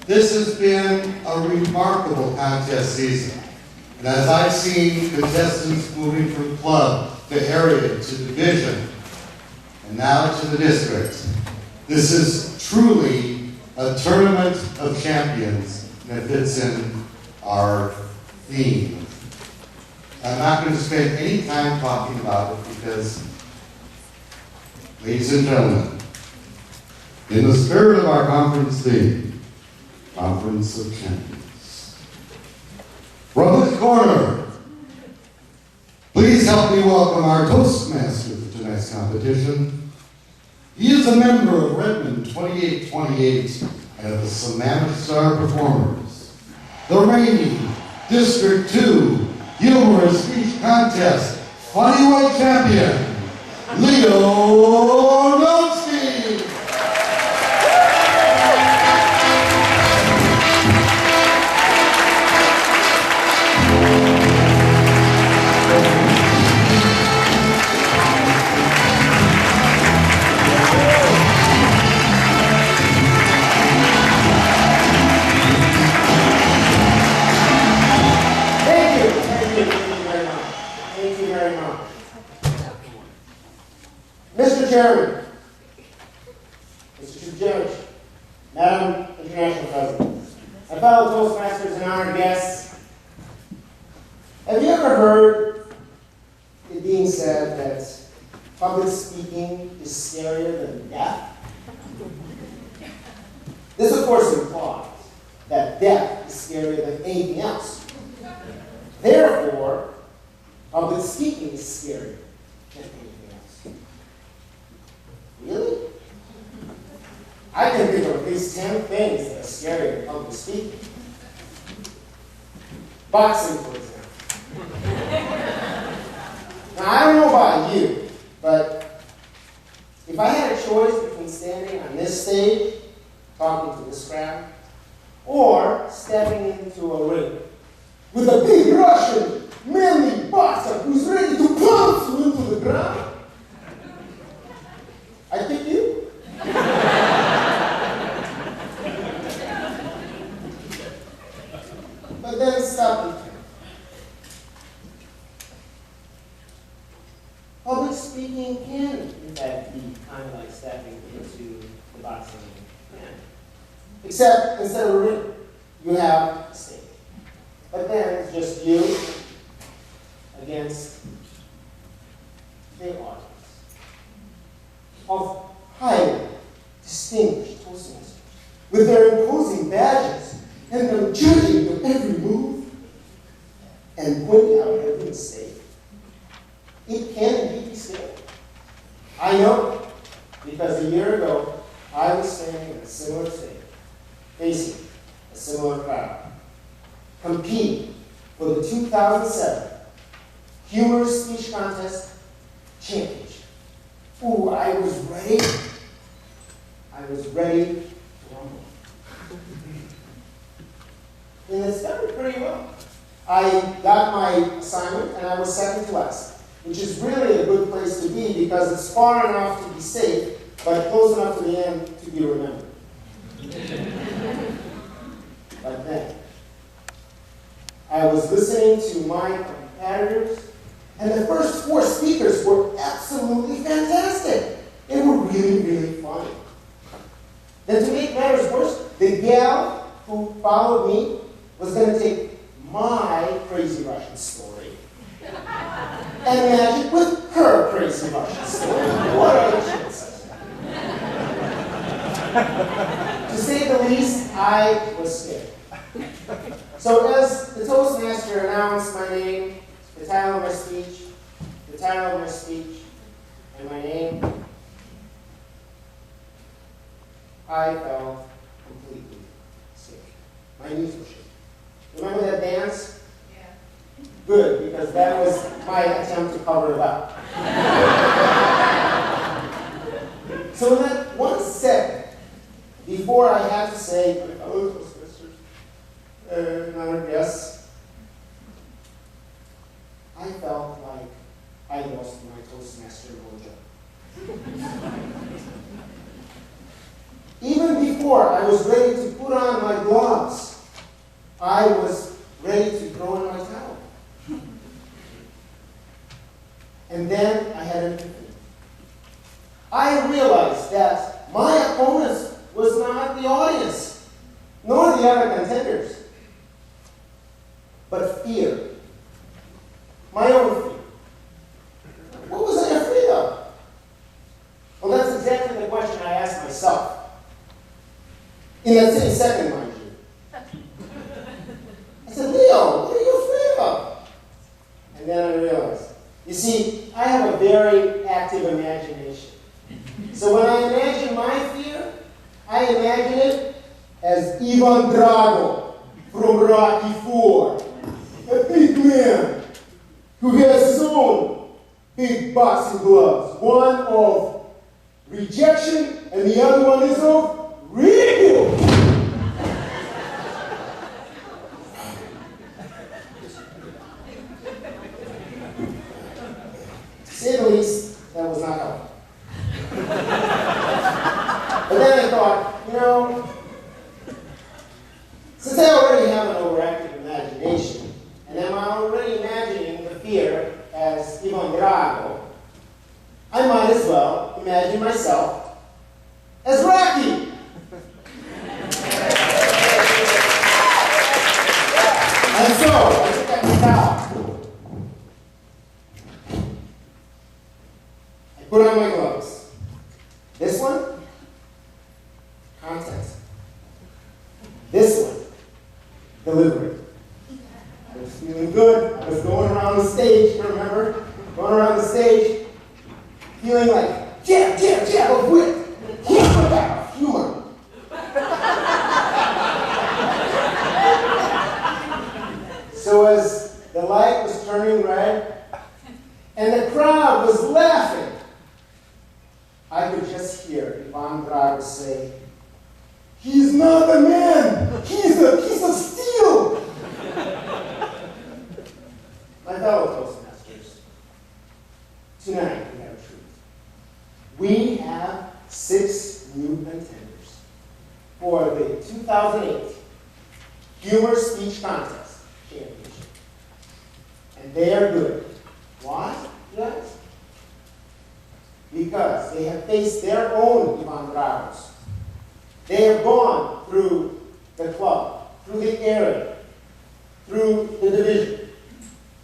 This has been a remarkable contest season. And as I've seen contestants moving from club to area to division, and now to the district, this is truly a tournament of champions that fits in our theme. I'm not going to spend any time talking about it because, ladies and gentlemen, in the spirit of our conference theme, Conference of Champions. From this corner, please help me welcome our Toastmaster for tonight's competition. He is a member of Redmond 2828 and of the Savannah Star Performers, the reigning District 2 Humorous Speech Contest Funny White Champion, Leo Novsky. Mr. Chairman, Mr. Chief Judge, Madam International President, my fellow Toastmasters and honored guests, have you ever heard it being said that public speaking is scarier than death? This, of course, implies that death is scarier than anything else. Therefore, public speaking is scarier than anything else. Really? I can think of at least 10 things that are scarier than public speaking. Boxing, for example. Now, I don't know about you, but if I had a choice between standing on this stage, talking to this crowd, or stepping into a ring with a big Russian, manly boxer who's ready to pounce you into the ground, I pick you. But then stop and think. Public speaking can, in fact, be kind of like stepping into the boxing ring. Except instead of a ring, you have a stage. But then it's just you against the audience of highly distinguished Toastmasters with their imposing badges and them judging your every move and pointing out every mistake. It can indeed be scary. I know, because a year ago I was standing in a similar stage, facing a similar crowd, competing for the 2007 Humorous Speech Contest Championship. Ooh, I was ready. I was ready to rumble. And it started pretty well. I got my assignment and I was second to last, which is really a good place to be because it's far enough to be safe, but close enough to the end to be remembered. But then, I was listening to my competitors, and the first 4 speakers were absolutely fantastic. They were really, really funny. Then to make matters worse, the gal who followed me was going to take my crazy Russian story and match it with her crazy Russian story. What are the chances? To say the least, I was scared. So as the Toastmaster announced my name, the title of my speech, and my name, I felt completely scared. My knees were shaking. Remember that dance? Yeah. Good, because that was my attempt to cover it up. So in that 1 second, before I had to say, my fellow Toastmasters, and honored guests, I felt like I lost my Toastmaster mojo. Even before I was ready to put put on my gloves, I was ready to throw in my towel. And then I had an epiphany. I realized that my opponent was not the audience, nor the other contenders, but fear. My own fear. What was I afraid of? Well, that's exactly the question I asked myself. In that same second, mind you. I said, Leo, what are you afraid of? And then I realized, you see, I have a very active imagination. So when I imagine my fear, I imagine it as Ivan Drago from Rocky IV, a big man who has his own big boxing gloves. One of rejection and the other one is of ridicule. To say the least, that was not helpful. But then I thought, you know, since I already have an overactive imagination, and I'm already imagining the fear as Ivan Drago, I might as well imagine myself as Rocky. And so, I took out my towel. I put on my gloves. This one, contest. This one, delivery. I was feeling good. I was going around the stage, remember? Going around the stage, feeling like, jab, jab, jab of wit. Humor back, humor. So as the light was turning red, and the crowd was laughing, I could just hear Ivan Drago say, "He's not a man! He's a piece of steel!" My fellow Toastmasters, tonight we have a treat. We have 6 new contenders for the 2008 Humor Speech Contest Championship. And they are good. Why, guys? Because they have faced their own Ivan Dragos. They have gone through the club, through the area, through the division,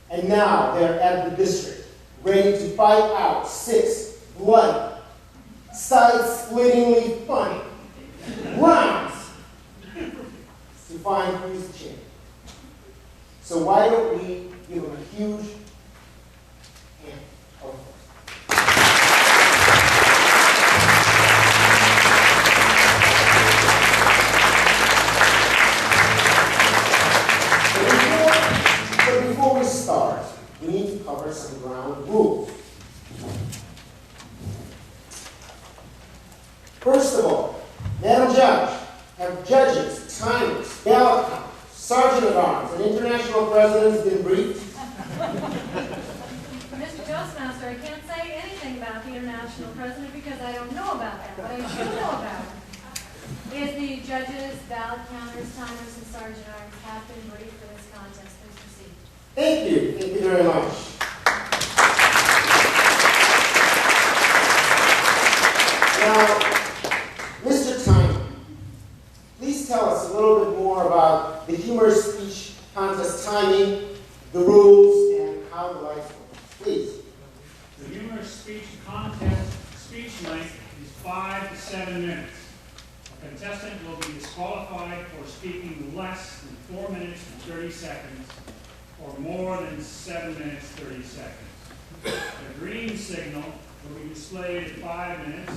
and now they're at the district, ready to fight out 6 bloody, side-splittingly funny rounds to find who's the champion. So why don't we give them a huge hand of applause. But before we start, we need to cover some ground rules. First of all, Madam Judge, have judges, timers, ballot counters, sergeant at arms, and international presidents been briefed? Mr. Toastmaster, I can't say anything about the international president because I don't know about that. What I do know about is the judges, ballot counters, timers, and sergeant at arms have been briefed for this contest. Please proceed. Thank you. Thank you very much. Now, Mr. Timer, please tell us a little bit more about the humor speech contest timing, the rules, and how the lights work. Please. The humor speech contest speech length is 5 to 7 minutes. A contestant will be disqualified for speaking less than 4 minutes and 30 seconds or more than 7 minutes 30 seconds. The green signal will be displayed at 5 minutes.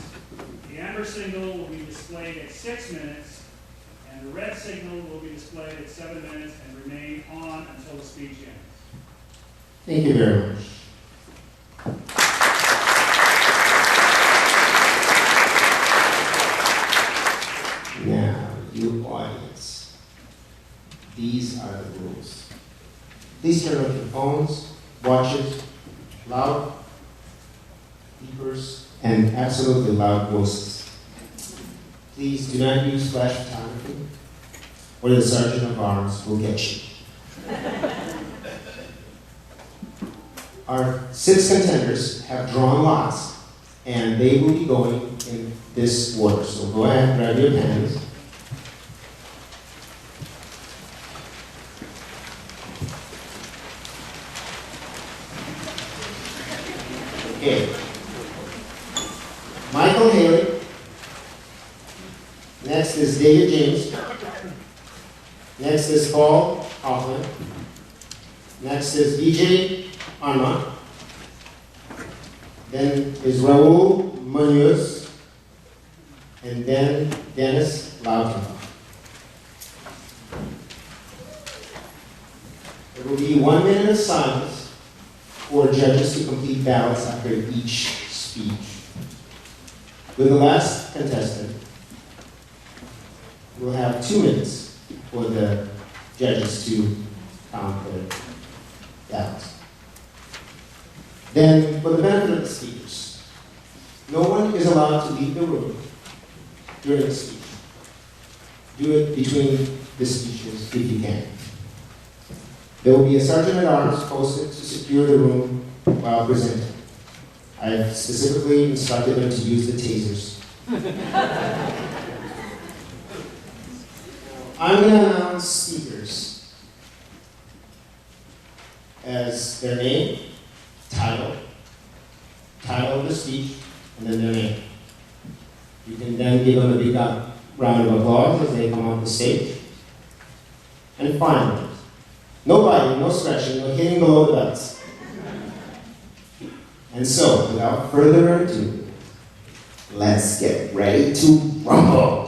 The amber signal will be displayed at 6 minutes. And the red signal will be displayed at 7 minutes and remain on until the speech ends. Thank you very much. Now, you audience, these are the rules. Please turn off your phones, watches, loud beepers, and absolutely loud voices. Please do not use flash photography. or the sergeant of arms will get you. Our 6 contenders have drawn lots, and they will be going in this order. So go ahead and grab your pens. Okay. Michael Haley. Next is David James. Next is Paul Hoffman. Next is DJ Arma. Then is Raul Munoz. And then Dennis Lautenbach. There will be 1 minute of silence for judges to complete ballots after each speech. With the last contestant, we'll have 2 minutes for the judges to count their ballots. Then, for the benefit of the speakers, no one is allowed to leave the room during the speech. Do it between the speeches if you can. There will be a sergeant at arms posted to secure the room while presenting. I have specifically instructed them to use the tasers. I'm going to announce speakers as their name, title of the speech, and then their name. You can then give them a big round of applause as they come on the stage. And finally, no biting, no scratching, no hitting below the belts. And so, without further ado, let's get ready to rumble.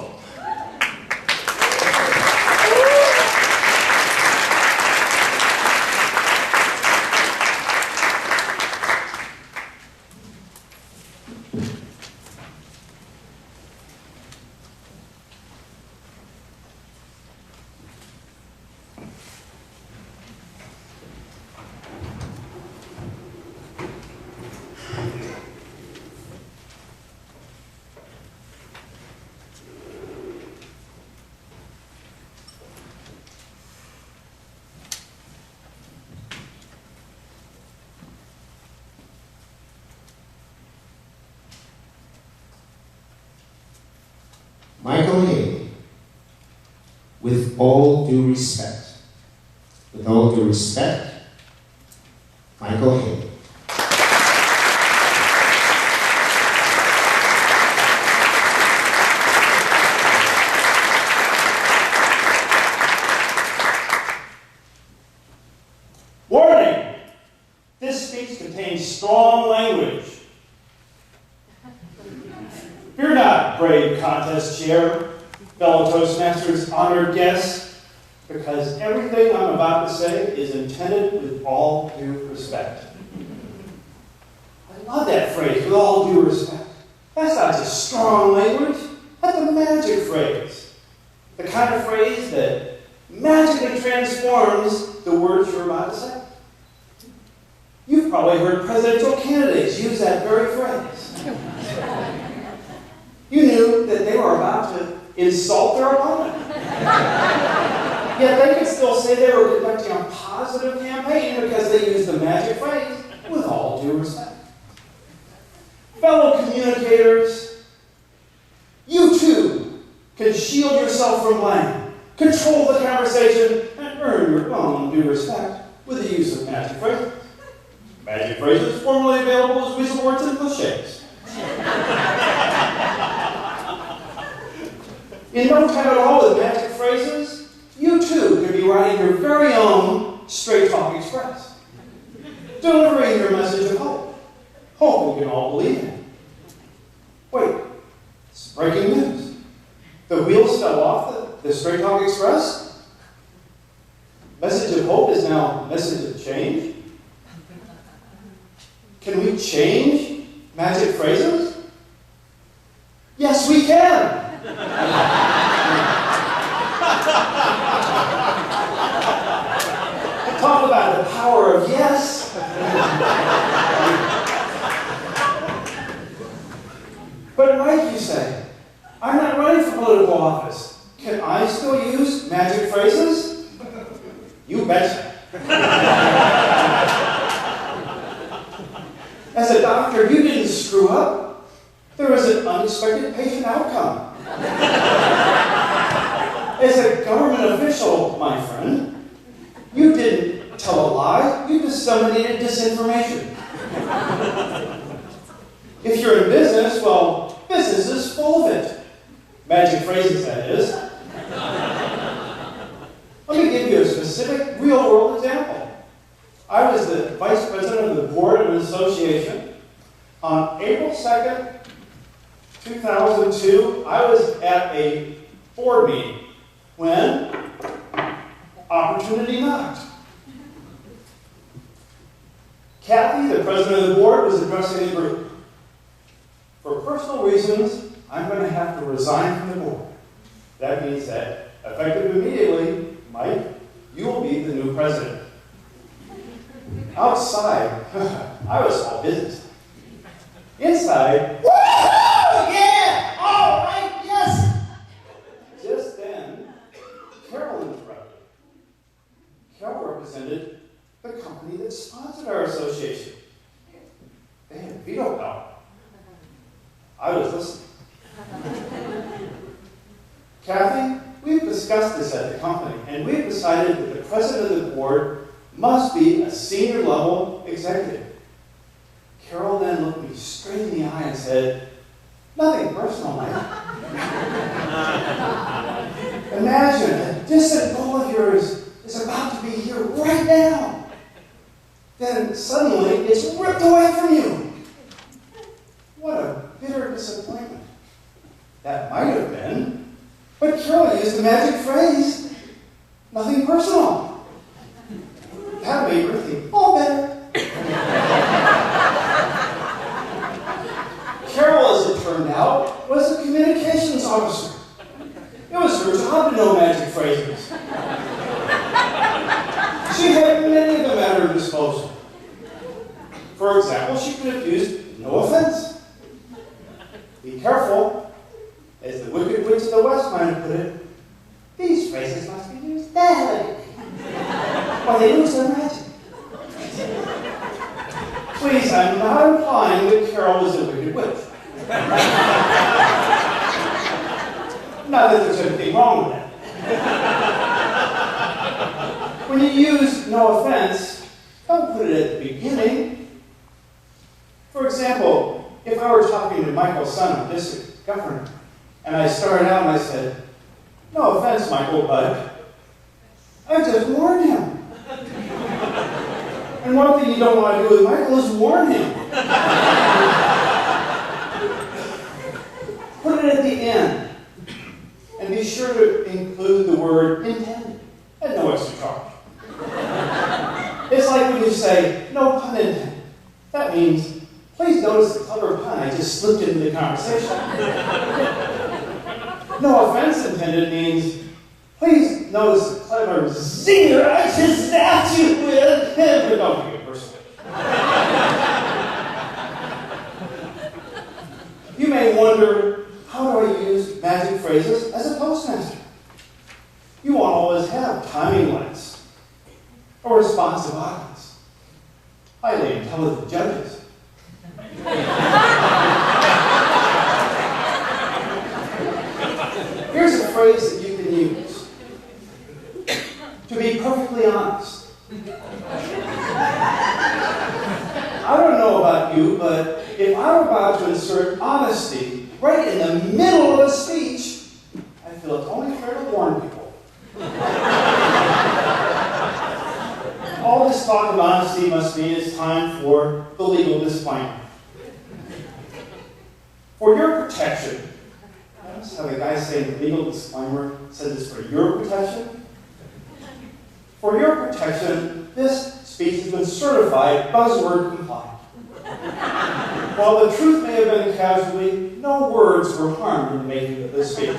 Michael Haley, with all due respect, Michael Haley. Warning! This speech contains strong language. Fear not, brave contest chair, fellow Toastmasters, honored guests, because everything I'm about to say is intended with all due respect. I love that phrase, with all due respect. That's not just strong language, that's a magic phrase. The kind of phrase that magically transforms the words you're about to say. You've probably heard presidential candidates use that very phrase. You knew that they were about to insult their opponent. Yet they could still say they were conducting a positive campaign because they used the magic phrase, with all due respect. Fellow communicators, you too can shield yourself from blame, control the conversation, and earn your own due respect with the use of magic phrases. Magic phrases formerly available as weasel words and cliches. In no time at all with magic phrases, you too can be writing your very own Straight Talk Express. Delivering your message of hope. Hope we can all believe in. Wait, it's breaking news. The wheels fell off the Straight Talk Express? Message of hope is now message of change? Can we change magic phrases? Yes, we can! Talk about the power of yes. But Mike, you say, I'm not running for political office. Can I still use magic phrases? You betcha. As a doctor, you didn't screw up. There was an unexpected patient outcome. As a government official, my friend, you didn't tell a lie, you disseminated disinformation. If you're in business, well, business is full of it. Magic phrases, that is. Let me give you a specific real-world example. I was the vice president of the board of an association. On April 2nd, 2002, I was at a board meeting when opportunity knocked. Kathy, the president of the board, was addressing the group. For personal reasons, I'm going to have to resign from the board. That means that, effective immediately, Mike, you will be the new president. Outside, I was all business. Inside, woo-hoo! Yeah! All right, yes! Just then, Carol interrupted. Carol represented the company that sponsored our association. They had veto power. I was listening. Kathy, we've discussed this at the company, and we've decided that the president of the board must be a senior level executive. Carol then looked me straight in the eye and said, nothing personal, Mike. Imagine a distant goal of yours is about to be here right now. Then suddenly it's ripped away from you. What a bitter disappointment. That might have been, but Carol used the magic phrase, nothing personal. That made her think all better. Carol, as it turned out, was a communications officer. It was her job to know magic phrases. She had many of them at her disposal. For example, she could have used no offense. Be careful. As the wicked witch of the West might have put it, these phrases must be used delicately, or they lose their magic. Please, I'm not implying that Carol was a wicked witch. Not that there's anything wrong with that. When you use no offense, don't put it at the beginning. For example, if I were talking to Michael Son, district governor, and I started out and I said, no offense, Michael, but I just warned him. And one thing you don't want to do with Michael is warn him. Put it at the end. And be sure to include the word intended at no extra charge. It's like when you say, no pun intended. That means, please notice the clever pun I just slipped into the conversation. No offense intended means, please notice the clever zinger I just snapped you with. But don't take it personally. You may wonder, how do I use magic phrases as a Toastmaster? You won't always have timing lights or responsive audience, highly intelligent judges. Here's a phrase that you can use. To be perfectly honest. I don't know about you, but if I'm about to insert honesty right in the middle of a speech, I feel it's only fair to warn people. All this talk of honesty must mean it's time for the legal disclaimer. For your protection, notice how the guy saying the legal disclaimer says it's for your protection? For your protection, this speech has been certified buzzword compliant. While the truth may have been casualty, no words were harmed in the making of this speech.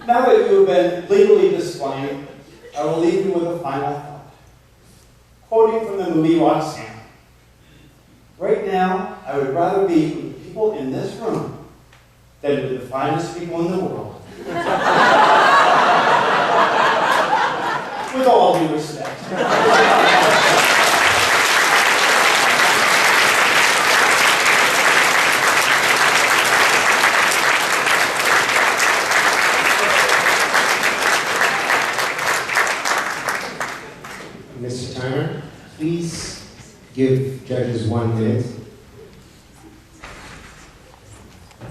Now that you have been legally disclaimed, I will leave you with a final thought. Quoting from the movie Roxanne. Right now, I would rather be with the people in this room than with the finest people in the world. With all due respect. Mr. Timer, please give judges 1 minute